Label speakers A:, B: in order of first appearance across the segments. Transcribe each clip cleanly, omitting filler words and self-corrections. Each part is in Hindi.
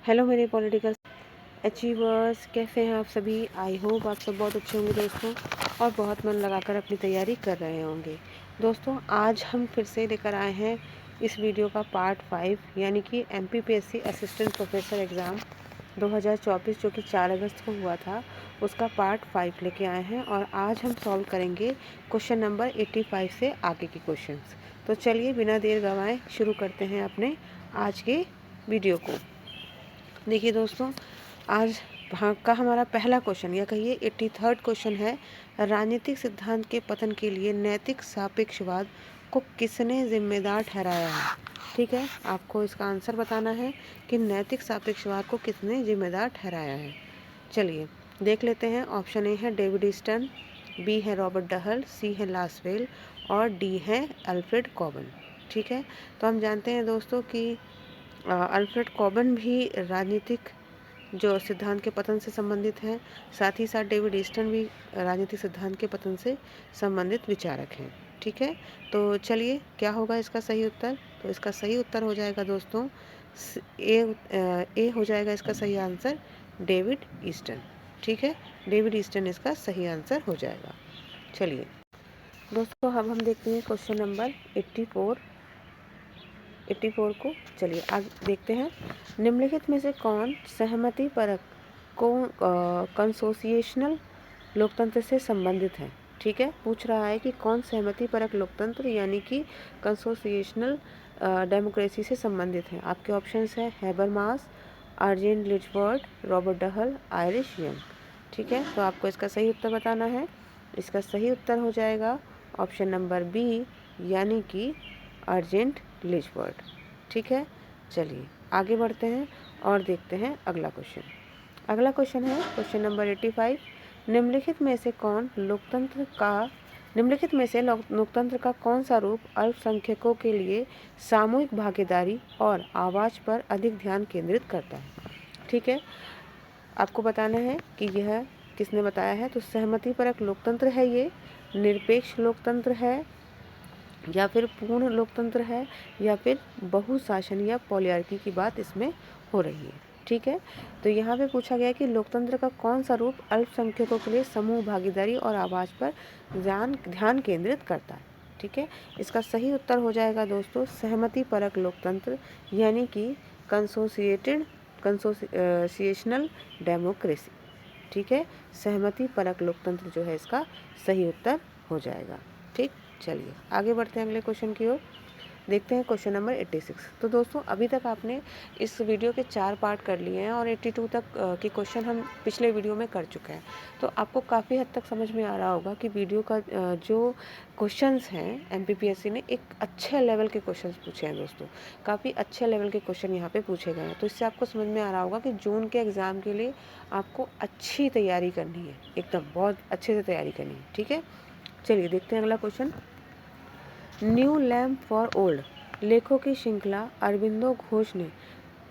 A: हेलो मेरे पॉलिटिकल अचीवर्स, कैसे हैं आप सभी। आई होप आप सब बहुत अच्छे होंगे दोस्तों, और बहुत मन लगाकर अपनी तैयारी कर रहे होंगे। दोस्तों आज हम फिर से लेकर आए हैं इस वीडियो का पार्ट 5 यानी कि MPPSC असिस्टेंट प्रोफेसर एग्ज़ाम 2024 जो कि 4 अगस्त को हुआ था, उसका पार्ट 5 लेके आए हैं। और आज हम सॉल्व करेंगे क्वेश्चन नंबर 85 से आगे के क्वेश्चंस। तो चलिए बिना देर गंवाए शुरू करते हैं अपने आज के वीडियो को। देखिए दोस्तों, आज भाग का हमारा पहला क्वेश्चन या कहिए 83rd क्वेश्चन है, राजनीतिक सिद्धांत के पतन के लिए नैतिक सापेक्षवाद को किसने जिम्मेदार ठहराया है। ठीक है, आपको इसका आंसर बताना है कि नैतिक सापेक्षवाद को किसने जिम्मेदार ठहराया है। चलिए देख लेते हैं। ऑप्शन ए है डेविड ईस्टन, बी है रॉबर्ट डहल, सी है लासवेल और डी है अल्फ्रेड कॉबन। ठीक है, तो हम जानते हैं दोस्तों कि अल्फ्रेड कॉबन भी राजनीतिक जो सिद्धांत के पतन से संबंधित हैं, साथ ही साथ डेविड ईस्टन भी राजनीतिक सिद्धांत के पतन से संबंधित विचारक हैं। ठीक है, तो चलिए क्या होगा इसका सही उत्तर। तो इसका सही उत्तर हो जाएगा दोस्तों ए हो जाएगा इसका सही आंसर, डेविड ईस्टन। ठीक है, डेविड ईस्टन इसका सही आंसर हो जाएगा। चलिए दोस्तों, अब हम देखते हैं क्वेश्चन नंबर 84 को। चलिए आगे देखते हैं। निम्नलिखित में से कौन सहमति परक को कंसोसिएशनल लोकतंत्र से संबंधित है। ठीक है, पूछ रहा है कि कौन सहमति परक लोकतंत्र यानी कि कंसोसिएशनल डेमोक्रेसी से संबंधित है। आपके ऑप्शंस हैं Habermas, Arend Lijphart, Robert Dahl, Iris Young. ठीक है, तो आपको इसका सही उत्तर बताना है। इसका सही उत्तर हो जाएगा ऑप्शन नंबर बी यानी कि अर्जेंट लिचवर्ड। ठीक है, चलिए आगे बढ़ते हैं और देखते हैं अगला क्वेश्चन। अगला क्वेश्चन है क्वेश्चन नंबर 85। निम्नलिखित में से लोकतंत्र का कौन सा रूप अल्पसंख्यकों के लिए सामूहिक भागीदारी और आवाज़ पर अधिक ध्यान केंद्रित करता है। ठीक है, आपको बताना है कि यह किसने बताया है। तो सहमति परक लोकतंत्र है, ये निरपेक्ष लोकतंत्र है, या फिर पूर्ण लोकतंत्र है, या फिर बहुशासन या पॉलियार्की की बात इसमें हो रही है। ठीक है, तो यहाँ पे पूछा गया कि लोकतंत्र का कौन सा रूप अल्पसंख्यकों के लिए समूह भागीदारी और आवाज़ पर ध्यान केंद्रित करता है। ठीक है, इसका सही उत्तर हो जाएगा दोस्तों सहमति परक लोकतंत्र यानी कि कंसोसिएशनल डेमोक्रेसी। ठीक है, सहमति परक लोकतंत्र जो है इसका सही उत्तर हो जाएगा। ठीक, चलिए आगे बढ़ते हैं अगले क्वेश्चन की ओर। देखते हैं क्वेश्चन नंबर 86। तो दोस्तों अभी तक आपने इस वीडियो के 4 पार्ट कर लिए हैं और 82 तक के क्वेश्चन हम पिछले वीडियो में कर चुके हैं। तो आपको काफ़ी हद तक समझ में आ रहा होगा कि वीडियो का जो क्वेश्चंस हैं MPPSC ने एक अच्छे लेवल के क्वेश्चंस पूछे हैं दोस्तों। काफ़ी अच्छे लेवल के क्वेश्चन यहाँ पे पूछे गए हैं। तो इससे आपको समझ में आ रहा होगा कि जून के एग्ज़ाम के लिए आपको अच्छी तैयारी करनी है, एकदम बहुत अच्छे से तैयारी करनी है। ठीक है, चलिए देखते हैं अगला question. New lamp for old लेखों की श्रृंखला अरविंदो घोष ने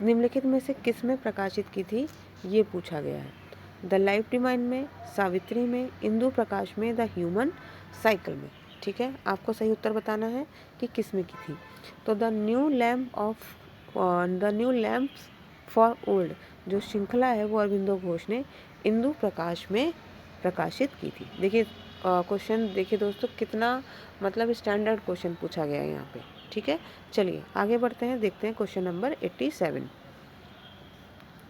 A: निम्नलिखित में से किस में प्रकाशित की थी, ये पूछा गया है। द लाइफ डिवाइन में, सावित्री में, इंदु प्रकाश में, द ह्यूमन साइकिल में। ठीक है, आपको सही उत्तर बताना है कि किस में की थी। तो the new lamp for old जो श्रृंखला है वो अरविंदो घोष ने इंदु प्रकाश में प्रकाशित की थी। देखिए क्वेश्चन देखिए दोस्तों कितना मतलब स्टैंडर्ड क्वेश्चन पूछा गया है यहाँ पे। ठीक है, चलिए आगे बढ़ते हैं, देखते हैं क्वेश्चन नंबर 87।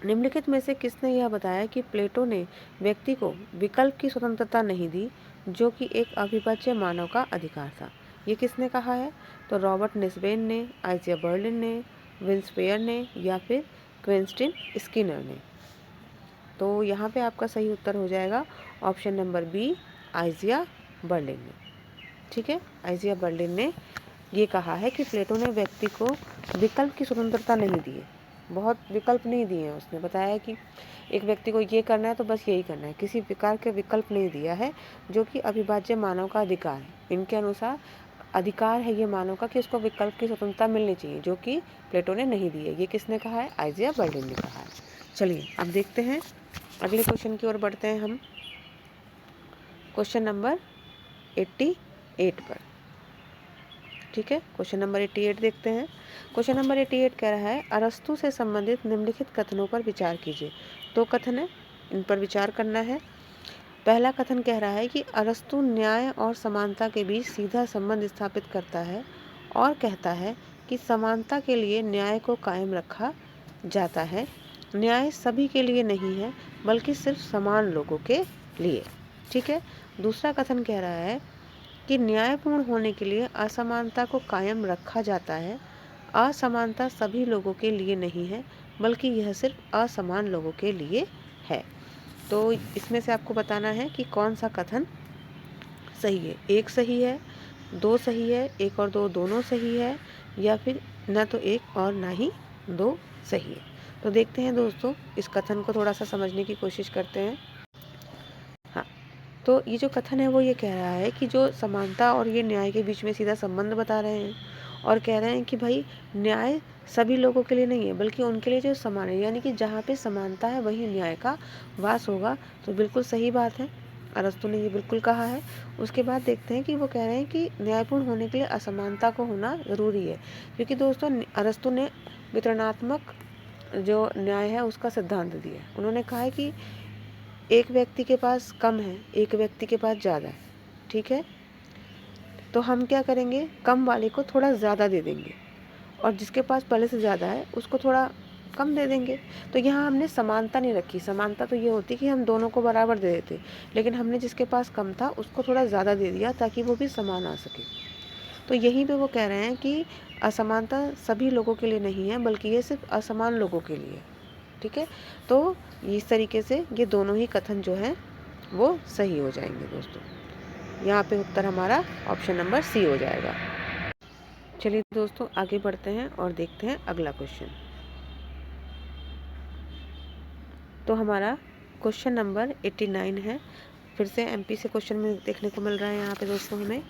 A: निम्नलिखित में से किसने यह बताया कि प्लेटो ने व्यक्ति को विकल्प की स्वतंत्रता नहीं दी जो कि एक अविभाज्य मानव का अधिकार था। ये किसने कहा है। तो रॉबर्ट निस्बेन ने, आइजिया बर्लिन ने, विल्सपेयर ने, या फिर क्विंस्टन स्किनर ने। तो यहाँ पे आपका सही उत्तर हो जाएगा option number B Isaiah Berlin ने। ठीक है, आइजिया बर्लिन ने ये कहा है कि प्लेटो ने व्यक्ति को विकल्प की स्वतंत्रता नहीं दी है, बहुत विकल्प नहीं दिए हैं। उसने बताया कि एक व्यक्ति को ये करना है तो बस यही करना है, किसी प्रकार के विकल्प नहीं दिया है, जो कि अविभाज्य मानव का अधिकार है। इनके अनुसार अधिकार है ये मानव का कि उसको विकल्प की स्वतंत्रता मिलनी चाहिए, जो कि प्लेटो ने नहीं दी है। ये किसने कहा है, आइजिया बर्लिन ने कहा है। चलिए अब देखते हैं अगले क्वेश्चन की ओर बढ़ते हैं हम, क्वेश्चन नंबर 88 पर। ठीक है। क्वेश्चन नंबर 88 देखते हैं। क्वेश्चन नंबर 88 कह रहा है अरस्तु से संबंधित निम्नलिखित कथनों पर विचार कीजिए। 2 कथन है, इन पर विचार करना है। पहला कथन कह रहा है कि अरस्तु न्याय और समानता के बीच सीधा संबंध स्थापित करता है और कहता है कि समानता के लिए न्याय को कायम रखा जाता है। न्याय सभी के लिए नहीं है बल्कि सिर्फ समान लोगों के लिए। ठीक है। दूसरा कथन कह रहा है कि न्यायपूर्ण होने के लिए असमानता को कायम रखा जाता है। असमानता सभी लोगों के लिए नहीं है बल्कि यह सिर्फ असमान लोगों के लिए है। तो इसमें से आपको बताना है कि कौन सा कथन सही है। 1 सही है, 2 सही है, 1 और 2 दोनों सही है, या फिर न तो 1 और ना ही 2 सही है। तो देखते हैं दोस्तों, इस कथन को थोड़ा सा समझने की कोशिश करते हैं। हाँ, तो ये जो कथन है वो ये कह रहा है कि जो समानता और ये न्याय के बीच में सीधा संबंध बता रहे हैं और कह रहे हैं कि भाई न्याय सभी लोगों के लिए नहीं है बल्कि उनके लिए जो समान है, यानी कि जहाँ पे समानता है वहीं न्याय का वास होगा। तो बिल्कुल सही बात है, अरस्तु ने ये बिल्कुल कहा है। उसके बाद देखते हैं कि वो कह रहे हैं कि न्यायपूर्ण होने के लिए असमानता को होना ज़रूरी है, क्योंकि दोस्तों अरस्तु ने वितरणात्मक जो न्याय है उसका सिद्धांत दिया। उन्होंने कहा है कि एक व्यक्ति के पास कम है, एक व्यक्ति के पास ज़्यादा है। ठीक है, तो हम क्या करेंगे, कम वाले को थोड़ा ज़्यादा दे देंगे और जिसके पास पहले से ज़्यादा है उसको थोड़ा कम दे देंगे। तो यहाँ हमने समानता नहीं रखी। समानता तो ये होती कि हम दोनों को बराबर दे देते, लेकिन हमने जिसके पास कम था उसको थोड़ा ज़्यादा दे दिया ताकि वो भी समान आ सके। तो यहीं पे वो कह रहे हैं कि असमानता सभी लोगों के लिए नहीं है बल्कि ये सिर्फ असमान लोगों के लिए। ठीक है, तो इस तरीके से ये दोनों ही कथन जो हैं वो सही हो जाएंगे दोस्तों। यहाँ पे उत्तर हमारा ऑप्शन नंबर सी हो जाएगा। चलिए दोस्तों आगे बढ़ते हैं और देखते हैं अगला क्वेश्चन। तो हमारा क्वेश्चन नंबर 89 है। फिर से एमपी से क्वेश्चन में देखने को मिल रहा है यहाँ पे दोस्तों हमें।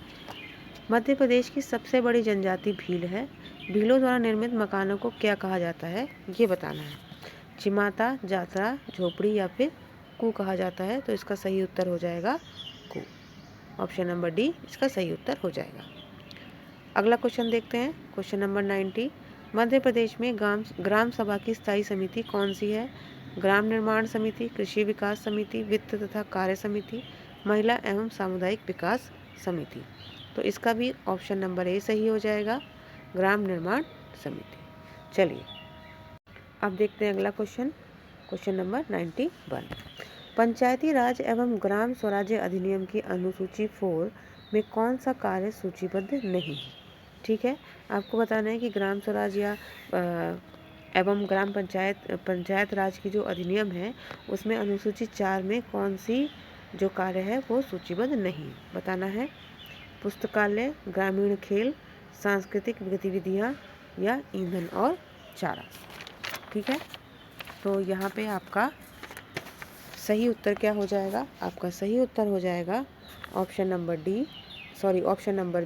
A: मध्य प्रदेश की सबसे बड़ी जनजाति भील है। भीलों द्वारा निर्मित मकानों को क्या कहा जाता है, ये बताना है। चिमाता, जात्रा, झोपड़ी या फिर कू कहा जाता है। तो इसका सही उत्तर हो जाएगा कू। ऑप्शन नंबर डी इसका सही उत्तर हो जाएगा। अगला क्वेश्चन देखते हैं। Question number 90। मध्य प्रदेश में ग्राम सभा की स्थायी समिति कौन सी है। ग्राम निर्माण समिति, कृषि विकास समिति, वित्त तथा कार्य समिति, महिला एवं सामुदायिक विकास समिति। तो इसका भी ऑप्शन नंबर ए सही हो जाएगा, ग्राम निर्माण समिति। चलिए अब देखते हैं अगला क्वेश्चन। Question number 91। पंचायती राज एवं ग्राम स्वराज्य अधिनियम की अनुसूची 4 में कौन सा कार्य सूचीबद्ध नहीं है। ठीक है, आपको बताना है कि ग्राम स्वराज या एवं ग्राम पंचायत राज की जो अधिनियम है उसमें अनुसूची 4 में कौन सी जो कार्य है वो सूचीबद्ध नहीं बताना है। पुस्तकालय, ग्रामीण खेल, सांस्कृतिक गतिविधियाँ या ईंधन और चारा। ठीक है, तो यहाँ पे आपका सही उत्तर क्या हो जाएगा। आपका सही उत्तर हो जाएगा ऑप्शन नंबर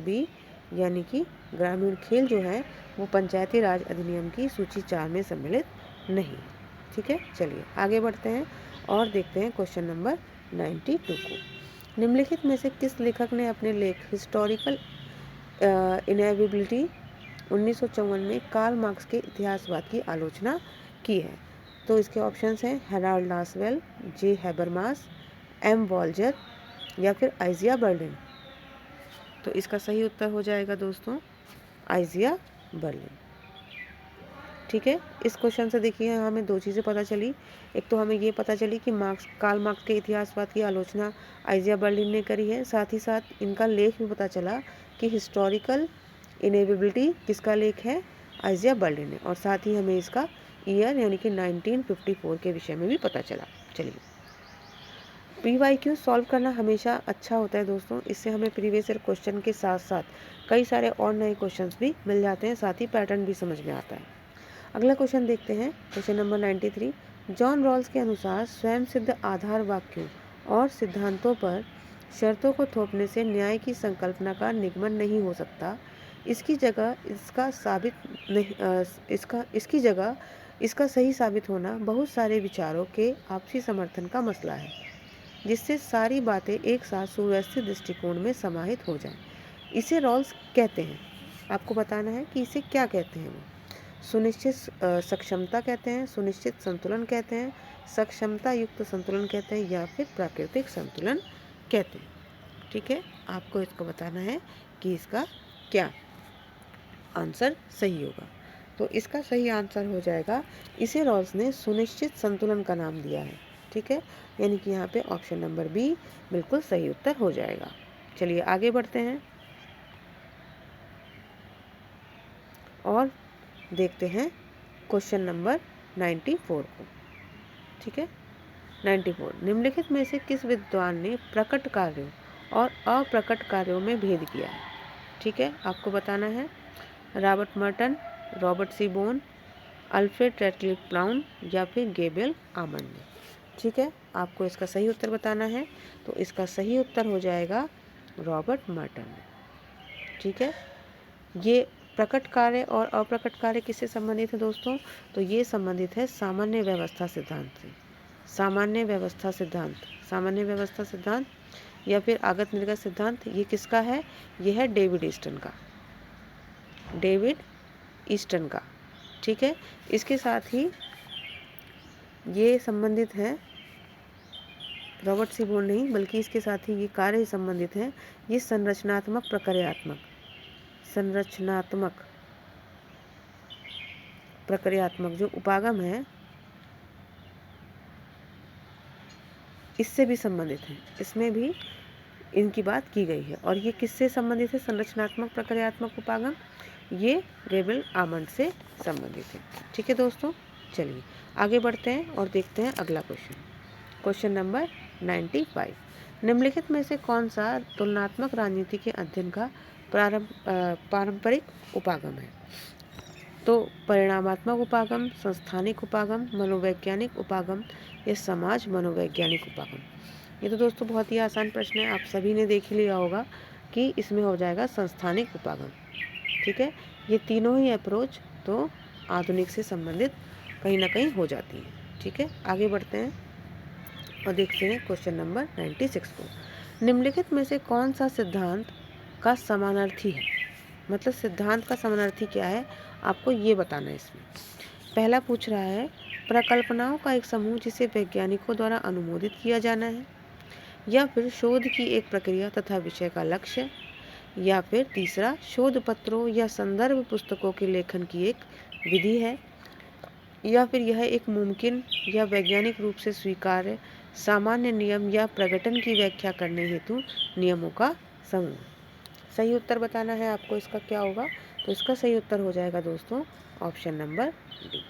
A: बी, यानी कि ग्रामीण खेल जो है वो पंचायती राज अधिनियम की सूची 4 में सम्मिलित नहीं। ठीक है, चलिए आगे बढ़ते हैं और देखते हैं क्वेश्चन नंबर 92 को। निम्नलिखित में से किस लेखक ने अपने लेख हिस्टोरिकल इनएविबिलिटी 1954 में कार्ल मार्क्स के इतिहासवाद की आलोचना की है। तो इसके ऑप्शंस हैं हेराल्ड लासवेल, जे हैबरमास, एम वॉल्जर या फिर आइजिया बर्लिन। तो इसका सही उत्तर हो जाएगा दोस्तों आइजिया बर्लिन। ठीक है, इस क्वेश्चन से देखिए हमें 2 चीज़ें पता चली। एक तो हमें ये पता चली कि कार्ल मार्क्स के इतिहासवाद की आलोचना आइजिया बर्लिन ने करी है। साथ ही साथ इनका लेख भी पता चला कि हिस्टोरिकल इनएविबिलिटी किसका लेख है, आइजिया बर्लिन ने। और साथ ही हमें इसका ईयर यानी कि 1954 के विषय में भी पता चला। चलिए, PYQ सॉल्व करना हमेशा अच्छा होता है दोस्तों। इससे हमें प्रीवियस ईयर क्वेश्चन के साथ साथ कई सारे और नए क्वेश्चंस भी मिल जाते हैं, साथ ही पैटर्न भी समझ में आता है। अगला क्वेश्चन देखते हैं। Question number 93। जॉन रॉल्स के अनुसार स्वयं सिद्ध आधार वाक्यों और सिद्धांतों पर शर्तों को थोपने से न्याय की संकल्पना का निगमन नहीं हो सकता। इसकी जगह इसका सही साबित होना बहुत सारे विचारों के आपसी समर्थन का मसला है, जिससे सारी बातें एक साथ सुव्यवस्थित दृष्टिकोण में समाहित हो जाएं। इसे रॉल्स कहते हैं। आपको बताना है कि इसे क्या कहते हैं। वो सुनिश्चित सक्षमता कहते हैं, सुनिश्चित संतुलन कहते हैं, सक्षमता युक्त संतुलन कहते हैं, या फिर प्राकृतिक संतुलन कहते हैं। ठीक है, आपको इसको बताना है कि इसका क्या आंसर सही होगा। तो इसका सही आंसर हो जाएगा, इसे रॉल्स ने सुनिश्चित संतुलन का नाम दिया है। ठीक है, यानी कि यहाँ पे ऑप्शन नंबर बी बिल्कुल सही उत्तर हो जाएगा। चलिए आगे बढ़ते हैं और देखते हैं क्वेश्चन नंबर 94 को। ठीक है, 94, निम्नलिखित में से किस विद्वान ने प्रकट कार्यों और अप्रकट कार्यों में भेद किया है। ठीक है, आपको बताना है रॉबर्ट मर्टन, रॉबर्ट सी बोन, अल्फ्रेड रेडक्लिफ ब्राउन, या फिर गैब्रियल आमंड ने। ठीक है, आपको इसका सही उत्तर बताना है। तो इसका सही उत्तर हो जाएगा रॉबर्ट मर्टन ने। ठीक है, ये प्रकट कार्य और अप्रकट कार्य किससे संबंधित है दोस्तों? तो ये संबंधित है सामान्य व्यवस्था सिद्धांत से। सामान्य व्यवस्था सिद्धांत, सामान्य व्यवस्था सिद्धांत या फिर आगत निर्गत सिद्धांत, ये किसका है? ये है डेविड ईस्टन का, डेविड ईस्टन का। ठीक है, इसके साथ ही ये संबंधित है, रॉबर्ट सी बोन नहीं बल्कि इसके साथ ही ये कार्य ही संबंधित है, ये संरचनात्मक प्रक्रियात्मक, संरचनात्मक प्रक्रियात्मक जो उपागम है इससे भी संबंधित है, इसमें भी इनकी बात की गई है। और ये किससे संबंधित है? संरचनात्मक प्रक्रियात्मक उपागम, ये गैब्रियल आमंड से संबंधित है। ठीक है दोस्तों, चलिए आगे बढ़ते हैं और देखते हैं अगला क्वेश्चन। क्वेश्चन नंबर 95, निम्नलिखित में से कौन सा तुलनात्मक राजनीति के अध्ययन का पारंपरिक उपागम है? तो परिणामात्मक उपागम, संस्थानिक उपागम, मनोवैज्ञानिक उपागम, या समाज मनोवैज्ञानिक उपागम। ये तो दोस्तों बहुत ही आसान प्रश्न है, आप सभी ने देख ही लिया होगा कि इसमें हो जाएगा संस्थानिक उपागम। ठीक है, ये तीनों ही अप्रोच तो आधुनिक से संबंधित कहीं ना कहीं हो जाती हैं। ठीक है, आगे बढ़ते हैं और देखते हैं क्वेश्चन नंबर 96 को। निम्नलिखित में से कौन सा सिद्धांत का समानार्थी है? मतलब सिद्धांत का समानार्थी क्या है, आपको ये बताना है इसमें। पहला पूछ रहा है प्रकल्पनाओं का एक समूह जिसे वैज्ञानिकों द्वारा अनुमोदित किया जाना है, या फिर शोध की एक प्रक्रिया तथा विषय का लक्ष्य, या फिर तीसरा शोध पत्रों या संदर्भ पुस्तकों के लेखन की एक विधि है, या फिर यह एक मुमकिन या वैज्ञानिक रूप से स्वीकार्य सामान्य नियम या प्रगटन की व्याख्या करने हेतु नियमों का समूह। सही उत्तर बताना है आपको, इसका क्या होगा? तो इसका सही उत्तर हो जाएगा दोस्तों ऑप्शन नंबर डी।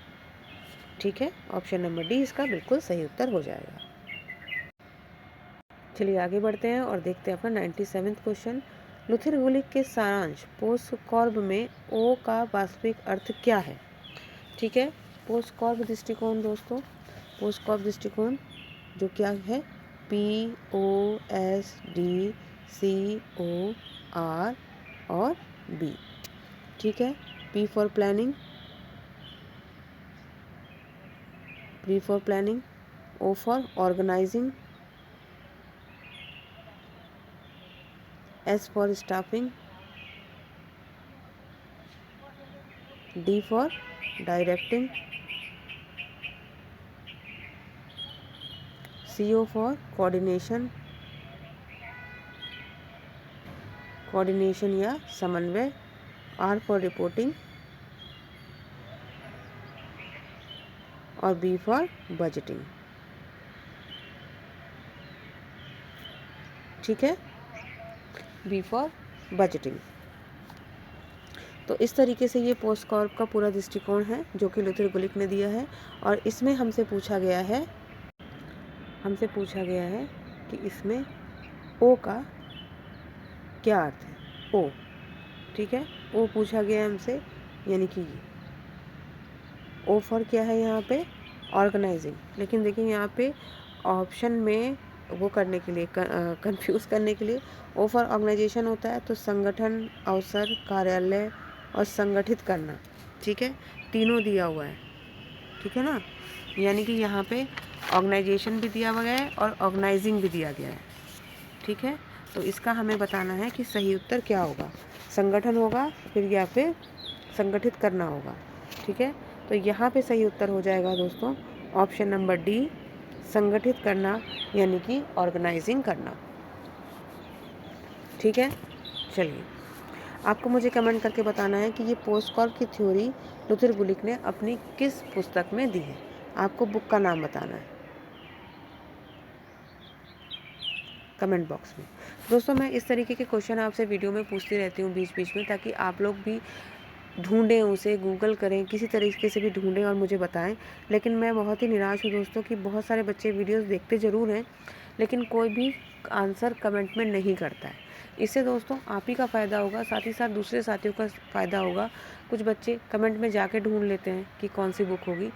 A: ठीक है, ऑप्शन नंबर डी इसका बिल्कुल सही उत्तर हो जाएगा। चलिए आगे बढ़ते हैं और देखते हैं अपना 97वां क्वेश्चन। लुथिर गुलिक के सारांश पोस्कॉर्ब में ओ का वास्तविक अर्थ क्या है? ठीक है, पोस्कॉर्ब दृष्टिकोण दोस्तों, पोस्कॉर्ब दृष्टिकोण जो क्या है, POSDCOR और B। ठीक है, P for planning, P for planning, O for organising, S for staffing, D for directing, CO for coordination, coordination या समन्वय, R फॉर रिपोर्टिंग और B फॉर बजटिंग। ठीक है, B फॉर बजटिंग। तो इस तरीके से ये पोस्कॉर्ब का पूरा दृष्टिकोण है जो कि लुथिर गुलिक ने दिया है। और इसमें हमसे पूछा गया है कि इसमें ओ का क्या अर्थ है, ओ। ठीक है, ओ पूछा गया है हमसे, यानी कि ये ओ फॉर क्या है यहाँ पे, ऑर्गेनाइजिंग। लेकिन देखिए यहाँ पे ऑप्शन में वो करने के लिए, कंफ्यूज करने के लिए ओ फॉर ऑर्गेनाइजेशन होता है, तो संगठन, अवसर, कार्यालय और संगठित करना। ठीक है, तीनों दिया हुआ है। ठीक है ना, यानी कि यहाँ पे ऑर्गेनाइजेशन भी दिया हुआ है और ऑर्गेनाइजिंग भी दिया गया है। ठीक है, तो इसका हमें बताना है कि सही उत्तर क्या होगा। संगठन होगा फिर या फिर संगठित करना होगा। ठीक है, तो यहाँ पे सही उत्तर हो जाएगा दोस्तों ऑप्शन नंबर डी, संगठित करना यानी कि ऑर्गेनाइजिंग करना। ठीक है, चलिए आपको मुझे कमेंट करके बताना है कि ये पोस्टकॉर्प की थ्योरी लुथर गुलिक ने अपनी किस पुस्तक में दी है। आपको बुक का नाम बताना है कमेंट बॉक्स में। दोस्तों मैं इस तरीके के क्वेश्चन आपसे वीडियो में पूछती रहती हूँ बीच बीच में, ताकि आप लोग भी ढूंढें, उसे गूगल करें, किसी तरीके से भी ढूंढें और मुझे बताएं। लेकिन मैं बहुत ही निराश हूँ दोस्तों कि बहुत सारे बच्चे वीडियोस देखते ज़रूर हैं लेकिन कोई भी आंसर कमेंट में नहीं करता है। इससे दोस्तों आप ही का फ़ायदा होगा, साथ ही साथ दूसरे साथियों का फ़ायदा होगा। कुछ बच्चे कमेंट में जाके ढूंढ लेते हैं कि कौन सी बुक होगी।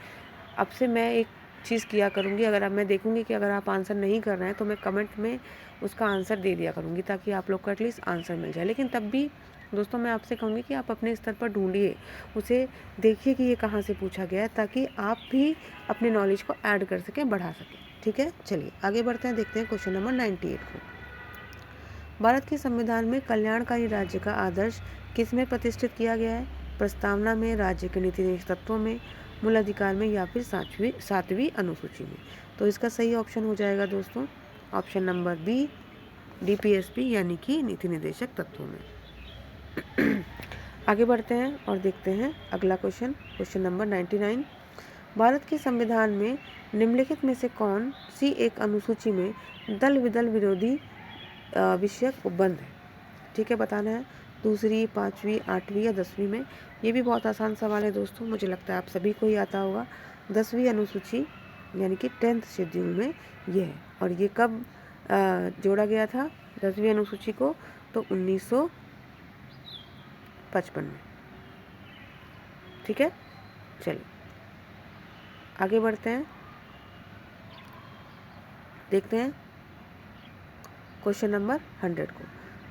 A: अब से मैं एक चीज़ किया करूँगी, अगर अब मैं देखूँगी कि अगर आप आंसर नहीं कर रहे हैं तो मैं कमेंट में उसका आंसर दे दिया करूँगी, ताकि आप लोग को एटलीस्ट आंसर मिल जाए। लेकिन तब भी दोस्तों मैं आपसे कहूँगी कि आप अपने स्तर पर ढूंढिए, उसे देखिए कि ये कहाँ से पूछा गया है, ताकि आप भी अपने नॉलेज को ऐड कर सकें, बढ़ा सकें। ठीक है, चलिए आगे बढ़ते हैं, देखते हैं क्वेश्चन नंबर 98 को। भारत के संविधान में कल्याणकारी राज्य का आदर्श किस में प्रतिष्ठित किया गया है? प्रस्तावना में, राज्य के नीति निदेशक तत्वों में, मूल अधिकार में या फिर सातवीं अनुसूची में। तो इसका सही ऑप्शन हो जाएगा दोस्तों ऑप्शन नंबर बी, डीपीएसपी यानी कि नीति निदेशक तत्वों में। आगे बढ़ते हैं और देखते हैं अगला क्वेश्चन, क्वेश्चन नंबर 99। भारत के संविधान में निम्नलिखित में से कौन सी एक अनुसूची में दल विदल विरोधी विषयक उपबंध है? ठीक है, बताना है दूसरी, पाँचवीं, आठवीं या 10वीं में। ये भी बहुत आसान सवाल है दोस्तों, मुझे लगता है आप सभी को ही आता होगा। 10वीं अनुसूची यानी कि 10th शेड्यूल में ये है। और ये कब जोड़ा गया था 10वीं अनुसूची को? तो 1955 में। ठीक है, चलिए आगे बढ़ते हैं, देखते हैं क्वेश्चन नंबर 100 को।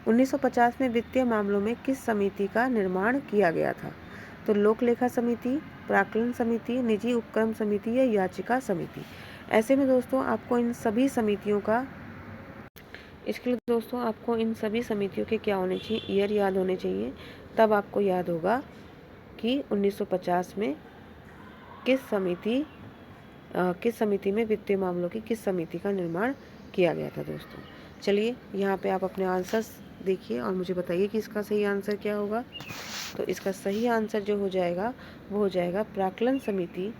A: 1950 में वित्तीय मामलों में किस समिति का निर्माण किया गया था? तो लोक लेखा समिति, प्राक्कलन समिति, निजी उपक्रम समिति या याचिका समिति। ऐसे में दोस्तों आपको इन सभी समितियों का, इसके लिए दोस्तों आपको इन सभी समितियों के क्या होने चाहिए, ईयर याद होने चाहिए। तब आपको याद होगा कि 1950 में किस समिति में वित्तीय मामलों की किस समिति का निर्माण किया गया था दोस्तों। चलिए यहाँ पे आप अपने आंसर्स देखिए और मुझे बताइए कि इसका सही आंसर क्या होगा। तो इसका सही आंसर जो हो जाएगा वो हो जाएगा प्राक्कलन समिति,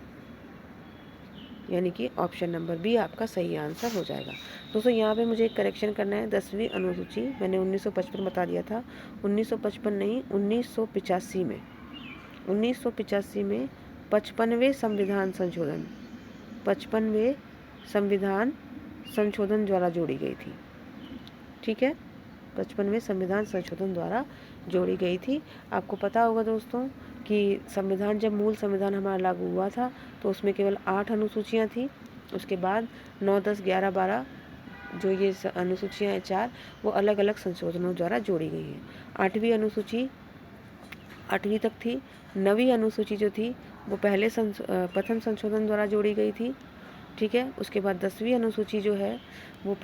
A: यानी कि ऑप्शन नंबर बी आपका सही आंसर हो जाएगा। दोस्तों यहाँ पे मुझे एक करेक्शन करना है, 10वीं अनुसूची मैंने 1955 बता दिया था, 1955 नहीं 1985 में। 1985 में 55वें संविधान संशोधन द्वारा जोड़ी गई थी। ठीक है, 55वें संविधान संशोधन द्वारा जोड़ी गई थी। आपको पता होगा दोस्तों कि संविधान, जब मूल संविधान हमारा लागू हुआ था तो उसमें केवल 8 अनुसूचियाँ थी। उसके बाद 9, 10, 11, 12 जो ये अनुसूचियाँ हैं 4, वो अलग अलग संशोधनों द्वारा जोड़ी गई हैं। 8वीं अनुसूची 8वीं तक थी। 9वीं अनुसूची जो थी वो प्रथम संशोधन द्वारा जोड़ी गई थी। ठीक है, उसके बाद 10वीं अनुसूची जो है वो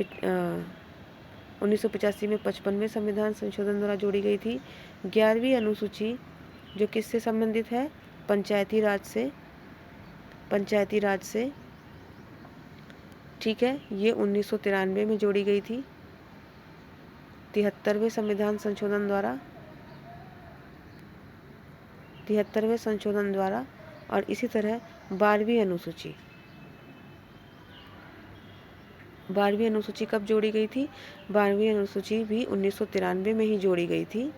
A: 1985 में 55वें संविधान संशोधन द्वारा जोड़ी गई थी। 11वीं अनुसूची जो किससे संबंधित है? पंचायती राज से। ठीक है, ये 1993 में जोड़ी गई थी 73वें संविधान संशोधन द्वारा। और इसी तरह 12वीं अनुसूची कब जोड़ी गई थी? 12वीं अनुसूची भी 1993 में ही जोड़ी गई थी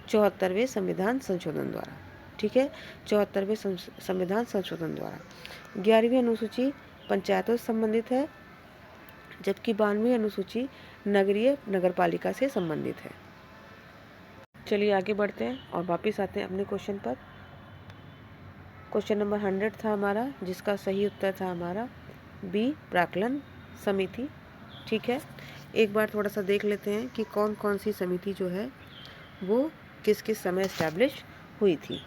A: 74वें संविधान संशोधन द्वारा। ठीक है, 74वें संविधान संशोधन द्वारा। 11वीं अनुसूची पंचायतों से संबंधित है, जबकि 92वीं अनुसूची नगरपालिका से संबंधित है। चलिए आगे बढ़ते हैं और वापस आते हैं अपने क्वेश्चन पर। क्वेश्चन नंबर 100 था हमारा, जिसका सही उत्तर था हमारा बी, प्राक्कलन समिति। ठीक है, एक बार थोड़ा सा देख लेते हैं कि कौन कौन सी समिति जो है वो किस किस समय एस्टैब्लिश हुई थी।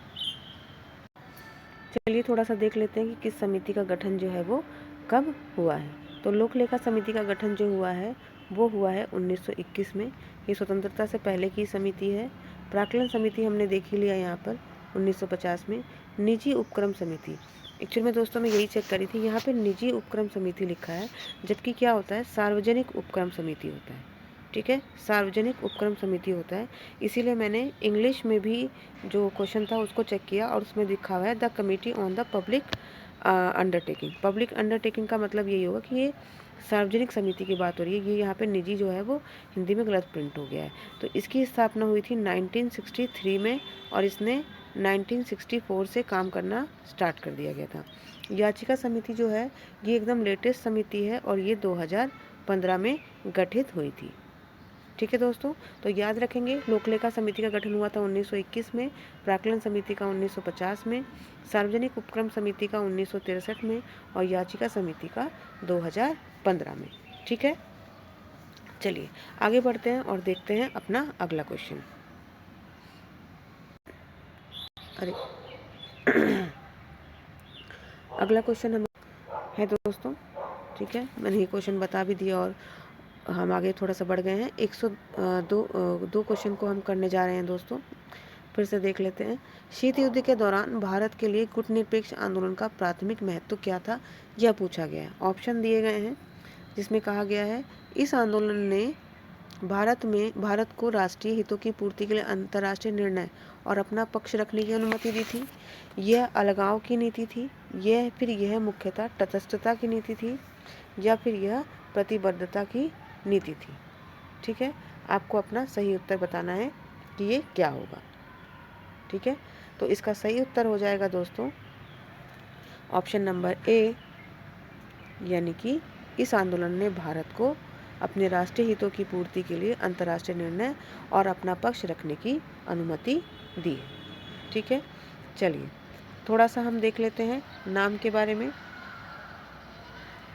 A: चलिए थोड़ा सा देख लेते हैं कि किस समिति का गठन जो है वो कब हुआ है। तो लोक लेखा समिति का गठन जो हुआ है वो हुआ है 1921 में। ये स्वतंत्रता से पहले की समिति है। प्राक्कलन समिति हमने देख ही लिया यहाँ पर 1950 में। निजी उपक्रम समिति, एक्चुअली में दोस्तों मैं यही चेक करी थी, यहाँ पे निजी उपक्रम समिति लिखा है, जबकि क्या होता है, सार्वजनिक उपक्रम समिति होता है। ठीक है, सार्वजनिक उपक्रम समिति होता है। इसीलिए मैंने इंग्लिश में भी जो क्वेश्चन था उसको चेक किया और उसमें लिखा हुआ है the committee on the public undertaking. Public undertaking का मतलब यही होगा कि ये सार्वजनिक समिति की बात हो रही है। ये यहाँ पे निजी जो है वो हिंदी में गलत प्रिंट हो गया है। तो इसकी स्थापना हुई थी 1963 में और इसने 1964 से काम करना स्टार्ट कर दिया गया था। याचिका समिति जो है ये एकदम लेटेस्ट समिति है और ये 2015 में गठित हुई थी। ठीक है दोस्तों, तो याद रखेंगे लोकलेखा समिति का गठन हुआ था 1921 में, प्राक्कलन समिति का 1950 में, सार्वजनिक उपक्रम समिति का 1963 में और याचिका समिति का 2015 में। ठीक है, चलिए आगे बढ़ते हैं और देखते हैं अपना अगला क्वेश्चन। अरे अगला क्वेश्चन हम है दोस्तों, ठीक है, मैंने ये क्वेश्चन बता भी दिया और हम आगे थोड़ा सा बढ़ गए हैं। 102 क्वेश्चन को हम करने जा रहे हैं दोस्तों, फिर से देख लेते हैं। शीत युद्ध के दौरान भारत के लिए गुटनिरपेक्ष आंदोलन का प्राथमिक महत्व क्या था, यह पूछा गया है। ऑप्शन दिए गए हैं जिसमें कहा गया है इस आंदोलन ने भारत को राष्ट्रीय हितों की पूर्ति के लिए अंतर्राष्ट्रीय निर्णय और अपना पक्ष रखने की अनुमति दी थी, यह अलगाव की नीति थी, यह मुख्यतः तटस्थता की नीति थी, या फिर यह प्रतिबद्धता की नीति थी। ठीक है, आपको अपना सही उत्तर बताना है कि ये क्या होगा। ठीक है, तो इसका सही उत्तर हो जाएगा दोस्तों ऑप्शन नंबर ए, यानी कि इस आंदोलन ने भारत को अपने राष्ट्रीय हितों की पूर्ति के लिए अंतर्राष्ट्रीय निर्णय और अपना पक्ष रखने की अनुमति दी है। ठीक है, चलिए थोड़ा सा हम देख लेते हैं नाम के बारे में।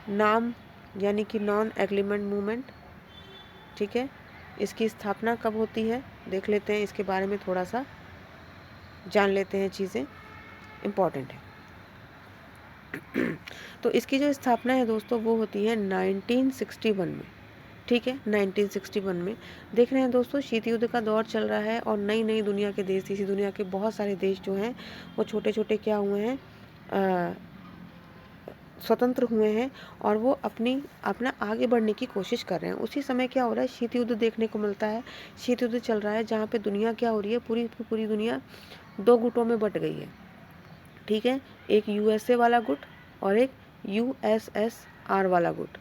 A: नाम यानी कि नॉन एग्रीमेंट मूवमेंट। ठीक है, इसकी स्थापना कब होती है देख लेते हैं, इसके बारे में थोड़ा सा जान लेते हैं, चीज़ें इम्पॉर्टेंट है। तो इसकी जो स्थापना है दोस्तों वो होती है 1961 में। ठीक है, 1961 में। देख रहे हैं दोस्तों, शीत युद्ध का दौर चल रहा है और नई नई दुनिया के देश, इसी दुनिया के बहुत सारे देश जो हैं वो छोटे छोटे क्या हुए हैं, स्वतंत्र हुए हैं और वो अपना आगे बढ़ने की कोशिश कर रहे हैं। उसी समय क्या हो रहा है, शीत युद्ध देखने को मिलता है। शीत युद्ध चल रहा है जहाँ पे दुनिया क्या हो रही है, पूरी दुनिया दो गुटों में बट गई है। ठीक है, एक यूएसए वाला गुट और एक यूएसएसआर वाला गुट।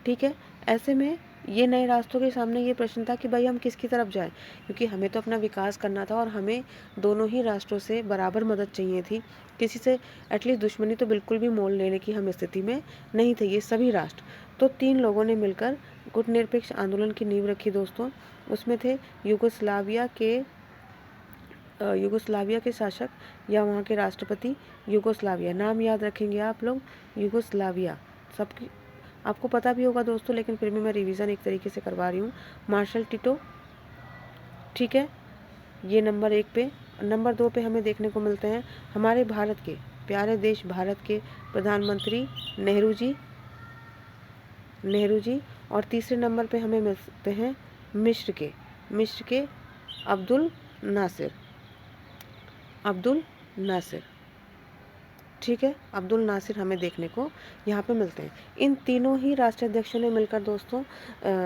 A: ठीक है, ऐसे में ये नए रास्तों के सामने ये प्रश्न था कि भाई हम किसकी तरफ जाएं, क्योंकि हमें तो अपना विकास करना था और हमें दोनों ही राष्ट्रों से बराबर मदद चाहिए थी। किसी से एटलीस्ट दुश्मनी तो बिल्कुल भी मोल लेने की हम स्थिति में नहीं थे, ये सभी राष्ट्र। तो 3 लोगों ने मिलकर गुटनिरपेक्ष आंदोलन की नींव रखी दोस्तों। उसमें थे यूगोस्लाविया के शासक या वहाँ के राष्ट्रपति। यूगोस्लाविया नाम याद रखेंगे आप लोग, यूगोस्लाविया सबकी आपको पता भी होगा दोस्तों, लेकिन फिर भी मैं रिवीजन एक तरीके से करवा रही हूँ। Marshal Tito. ठीक है, ये नंबर 1 पे। नंबर 2 पे हमें देखने को मिलते हैं हमारे भारत के प्यारे देश भारत के प्रधानमंत्री नेहरू जी। और तीसरे नंबर पे हमें मिलते हैं मिस्र के अब्दुल नासिर। ठीक है, अब्दुल नासिर हमें देखने को यहाँ पे मिलते हैं। इन तीनों ही राष्ट्राध्यक्षों ने मिलकर दोस्तों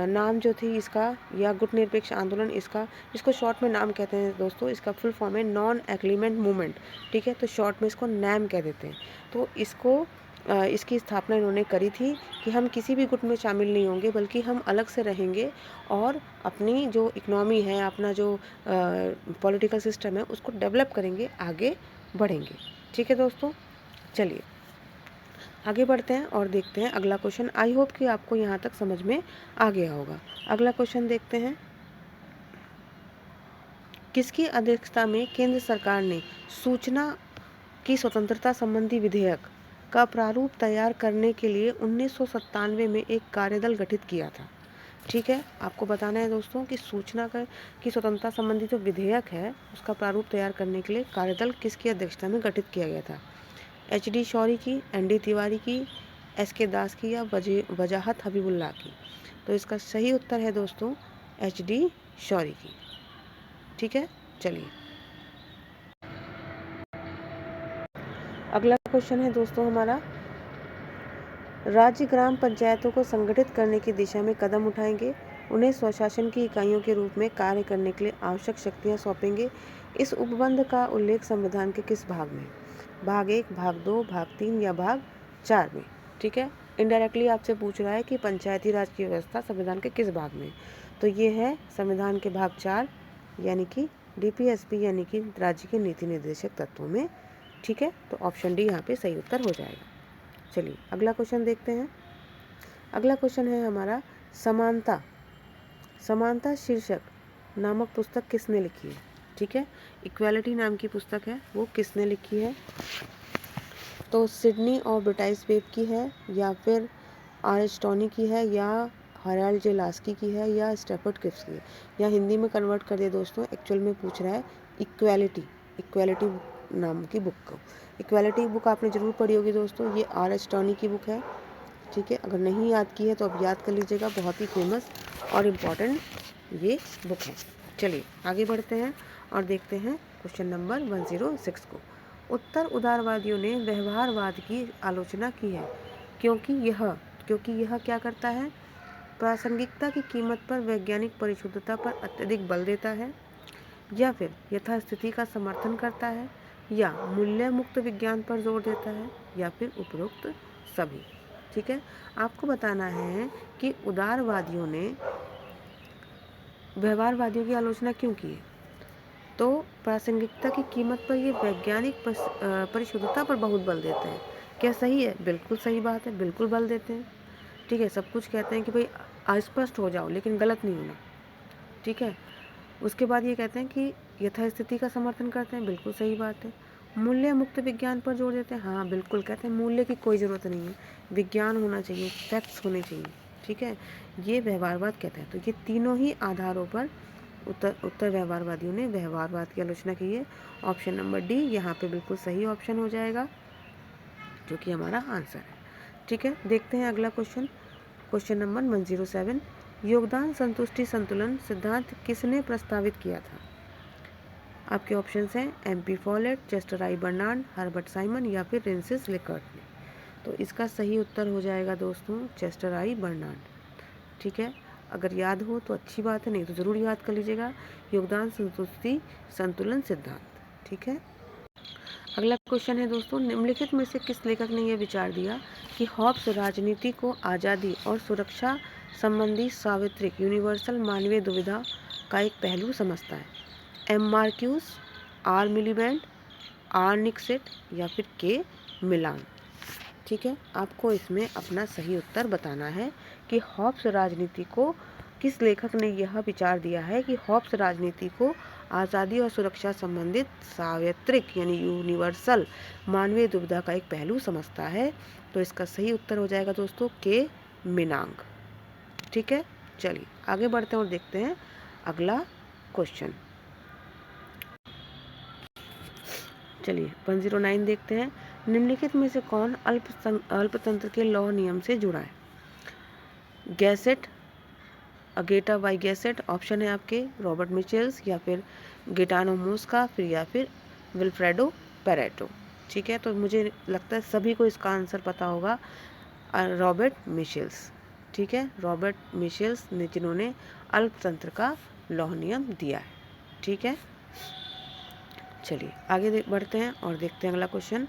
A: नाम जो थी इसका, या गुटनिरपेक्ष आंदोलन, इसको शॉर्ट में नाम कहते हैं दोस्तों, इसका फुल फॉर्म है नॉन एग्रीमेंट मूवमेंट। ठीक है, तो शॉर्ट में इसको नैम कह देते हैं। तो इसकी स्थापना इन्होंने करी थी कि हम किसी भी गुट में शामिल नहीं होंगे, बल्कि हम अलग से रहेंगे और अपनी जो इकनॉमी है, अपना जो पॉलिटिकल सिस्टम है उसको डेवलप करेंगे, आगे बढ़ेंगे। ठीक है दोस्तों, चलिए आगे बढ़ते हैं और देखते हैं अगला क्वेश्चन। आई होप कि आपको यहाँ तक समझ में आ गया होगा। अगला क्वेश्चन देखते हैं, किसकी अध्यक्षता में केंद्र सरकार ने सूचना की स्वतंत्रता संबंधी विधेयक का प्रारूप तैयार करने के लिए 1997 में एक कार्यदल गठित किया था। ठीक है, आपको बताना है दोस्तों कि सूचना की स्वतंत्रता संबंधी जो विधेयक है उसका प्रारूप तैयार करने के लिए कार्यदल किसकी अध्यक्षता में गठित किया गया था। HD शौरी की, ND तिवारी की, SK दास की, या वजाहत हबीबुल्लाह की। तो इसका सही उत्तर है दोस्तों HD शौरी की। ठीक है, चलिए अगला क्वेश्चन है दोस्तों हमारा, राज्य ग्राम पंचायतों को संगठित करने की दिशा में कदम उठाएंगे, उन्हें स्वशासन की इकाइयों के रूप में कार्य करने के लिए आवश्यक शक्तियां सौंपेंगे। इस उपबंध का उल्लेख संविधान के किस भाग में? भाग 1, भाग 2, भाग 3 या भाग 4 में? ठीक है, इनडायरेक्टली आपसे पूछ रहा है कि पंचायती राज की व्यवस्था संविधान के किस भाग में? तो ये है संविधान के भाग 4 यानी कि DPSP यानी कि राज्य के नीति निर्देशक तत्वों में। ठीक है, तो ऑप्शन डी यहाँ पे सही उत्तर हो जाएगा। चलिए अगला क्वेश्चन देखते हैं। अगला क्वेश्चन है हमारा, समानता शीर्षक नामक पुस्तक किसने लिखी है? ठीक है, इक्वालिटी नाम की पुस्तक है, वो किसने लिखी है? तो सिडनी और ब्रिटाइस वेब की है, या फिर आरिस्टोनी की है, या हराल्ड जे लास्की की है, या स्टेफर्ड क्रिप्स की है। या हिंदी में कन्वर्ट कर दिया दोस्तों, एक्चुअल में पूछ रहा है इक्वालिटी नाम की बुक को। इक्वालिटी बुक आपने जरूर पढ़ी होगी दोस्तों, ये आरिस्टोनी की बुक है। ठीक है, अगर नहीं याद की है तो अब याद कर लीजिएगा, बहुत ही फेमस और इम्पॉर्टेंट ये बुक है। चलिए आगे बढ़ते हैं और देखते हैं क्वेश्चन नंबर 106 को। उत्तर उदारवादियों ने व्यवहारवाद की आलोचना की है क्योंकि यह क्या करता है? प्रासंगिकता की कीमत पर वैज्ञानिक परिशुद्धता पर अत्यधिक बल देता है, या फिर यथास्थिति का समर्थन करता है, या मूल्य मुक्त विज्ञान पर जोर देता है, या फिर उपरोक्त सभी। ठीक है, आपको बताना है कि उदारवादियों ने व्यवहारवादियों की आलोचना क्यों की है। तो प्रासंगिकता की कीमत पर ये वैज्ञानिक परिशुद्धता पर बहुत बल देते हैं। क्या सही है? बिल्कुल सही बात है, बिल्कुल बल देते हैं। ठीक है, सब कुछ कहते हैं कि भाई अस्पष्ट हो जाओ लेकिन गलत नहीं होना। ठीक है, उसके बाद ये कहते हैं कि यथास्थिति का समर्थन करते हैं, बिल्कुल सही बात है। मूल्य मुक्त विज्ञान पर जोर देते हैं, हाँ बिल्कुल, कहते हैं मूल्य की कोई ज़रूरत नहीं है, विज्ञान होना चाहिए, फैक्ट्स होने चाहिए। ठीक है, ये व्यवहारवाद कहते हैं। तो ये तीनों ही आधारों पर उत्तर व्यवहारवादियों ने व्यवहारवाद की आलोचना की है। ऑप्शन नंबर डी यहाँ पे बिल्कुल सही ऑप्शन हो जाएगा, जो कि हमारा आंसर है। ठीक है, देखते हैं अगला क्वेश्चन, क्वेश्चन नंबर 107। योगदान संतुष्टि संतुलन सिद्धांत किसने प्रस्तावित किया था? आपके ऑप्शंस हैं MP Follett, Chester I Barnard, Herbert Simon, या फिर फ्रांसिस लेकर्ट ने। तो इसका सही उत्तर हो जाएगा दोस्तों चेस्टर आई बर्नार्ड। ठीक है, अगर याद हो तो अच्छी बात है, नहीं तो ज़रूर याद कर लीजिएगा, योगदान संतुष्टि संतुलन सिद्धांत। ठीक है, अगला क्वेश्चन है दोस्तों, निम्नलिखित में से किस लेखक ने यह विचार दिया कि हॉब्स राजनीति को आज़ादी और सुरक्षा संबंधी सार्वत्रिक यूनिवर्सल मानवीय दुविधा का एक पहलू समझता है? M मार्क्यूस, R मिलीबैंड, R निक्सेट, या फिर K मिलान। ठीक है, आपको इसमें अपना सही उत्तर बताना है कि हॉब्स राजनीति को, किस लेखक ने यह विचार दिया है कि हॉब्स राजनीति को आज़ादी और सुरक्षा संबंधित सार्वत्रिक यानी यूनिवर्सल मानवीय दुविधा का एक पहलू समझता है। तो इसका सही उत्तर हो जाएगा दोस्तों K मिनांग। ठीक है, चलिए आगे बढ़ते हैं और देखते हैं अगला क्वेश्चन। चलिए 109 देखते हैं। निम्नलिखित में से कौन अल्पतंत्र के लौह नियम से जुड़ा है? गैसेट, अगेटा वाई गैसेट, ऑप्शन है आपके रॉबर्ट मिचेल्स, या फिर गेटानो मोस्का, या फिर विल्फ्रेडो पेरेटो। ठीक है, तो मुझे लगता है सभी को इसका आंसर पता होगा, रॉबर्ट मिचेल्स। ठीक है, रॉबर्ट मिचेल्स ने, जिन्होंने अल्पतंत्र का लौह नियम दिया है। ठीक है, चलिए आगे बढ़ते हैं और देखते हैं अगला क्वेश्चन।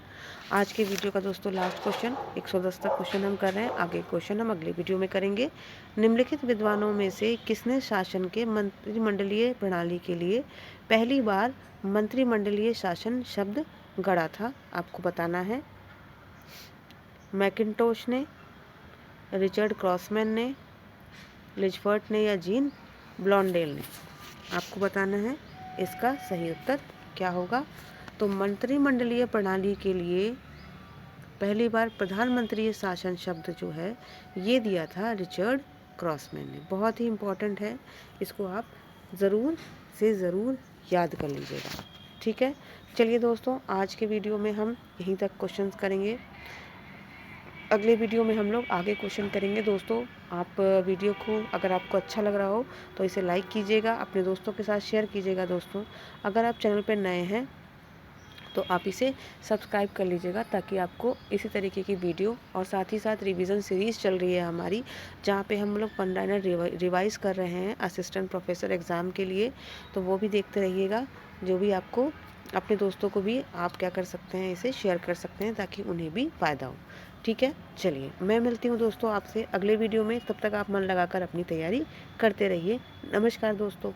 A: आज के वीडियो का दोस्तों लास्ट क्वेश्चन, 110 तक क्वेश्चन हम कर रहे हैं, आगे क्वेश्चन हम अगले वीडियो में करेंगे। निम्नलिखित विद्वानों में से किसने शासन के मंत्रिमंडलीय प्रणाली के लिए पहली बार मंत्रिमंडलीय शासन शब्द गढ़ा था? आपको बताना है। मैकिन्टोश ने, रिचर्ड क्रॉसमैन ने, लिचफर्ड ने, या जीन ब्लॉन्डेल ने? आपको बताना है इसका सही उत्तर क्या होगा। तो मंत्रिमंडलीय प्रणाली के लिए पहली बार प्रधानमंत्री शासन शब्द जो है ये दिया था रिचर्ड क्रॉसमैन ने। बहुत ही इम्पोर्टेंट है, इसको आप ज़रूर से ज़रूर याद कर लीजिएगा। ठीक है, चलिए दोस्तों आज के वीडियो में हम यहीं तक क्वेश्चंस करेंगे। अगले वीडियो में हम लोग आगे क्वेश्चन करेंगे दोस्तों। आप वीडियो को अगर आपको अच्छा लग रहा हो तो इसे लाइक कीजिएगा, अपने दोस्तों के साथ शेयर कीजिएगा दोस्तों। अगर आप चैनल पर नए हैं तो आप इसे सब्सक्राइब कर लीजिएगा, ताकि आपको इसी तरीके की वीडियो और साथ ही साथ रिवीजन सीरीज़ चल रही है हमारी, जहाँ पे हम लोग 15 मिनट रिवाइज़ कर रहे हैं असिस्टेंट प्रोफेसर एग्ज़ाम के लिए। तो वो भी देखते रहिएगा। जो भी आपको, अपने दोस्तों को भी आप क्या कर सकते हैं, इसे शेयर कर सकते हैं ताकि उन्हें भी फ़ायदा हो। ठीक है, चलिए मैं मिलती हूँ दोस्तों आपसे अगले वीडियो में। तब तक आप मन लगाकर अपनी तैयारी करते रहिए। नमस्कार दोस्तों।